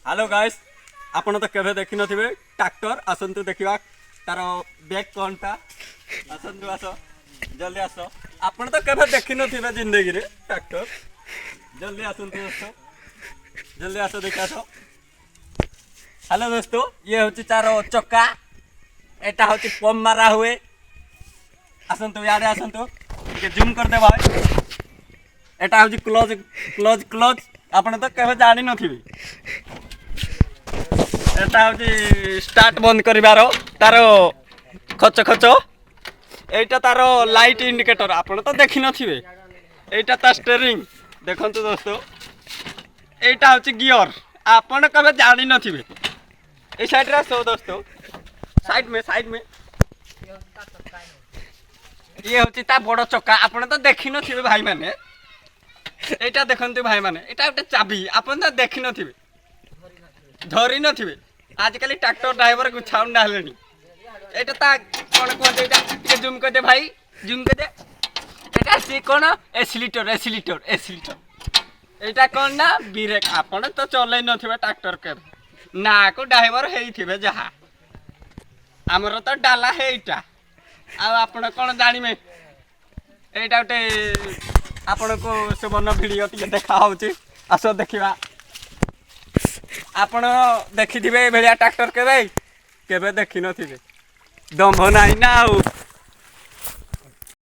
Hello guys आपण तो केबे देखि नथिबे ट्रैक्टर आसंतु देखिबा तार बैक कोनटा आसंतु आसो जल्दी आसो आपण तो केबे देखि नथिबे जिंदगी रे ट्रैक्टर जल्दी आसंतु दोस्तों जल्दी आसो देख आसो। हेलो दोस्तों ये होची तार चक्का एटा होची पंप मारा हुए आसंतु यारे आसंतु के जूम कर दे भाई एटा होची क्लोज क्लोज क्लोज आपण तो केबे जानि नथिबे एटा होची स्टार्ट बंद करिवार तार खच खच एटा तार लाइट इंडिकेटर आपण तो देखि नथिबे एटा ता स्टीयरिंग देखंतु दोस्तों एटा होची गियर आपण कबे जानि नथिबे ए साइड रा सो दोस्तों साइड में ये होची ता बड़ चक्का आपण तो देखि नथिबे भाई माने एटा देखंतु भाई माने एटा ଗୋଟେ चाबी आपण तो देखि नथिबे धरी नथिबे आजकल ट्रैक्टर ड्राइवर को छाउंड डालेनी एटा ता कोन कोन एटा के जूम कर दे भाई जूम कर दे एटा से कोन एसिलेटर एटा कोन ना ब्रेक आपण तो चलै नथिबे ट्रैक्टर के ना को ड्राइवर हेई थिबे जहा हमर तो डाला हेइटा आ आपण कोन जानि में एटा उटे आपण को सुवर्ण वीडियो ती देखा होची आसो देखिबा आपण देखि थिबे भेलिया ट्रैक्टर केबे देखि नथिबे दम्भ नाही ना।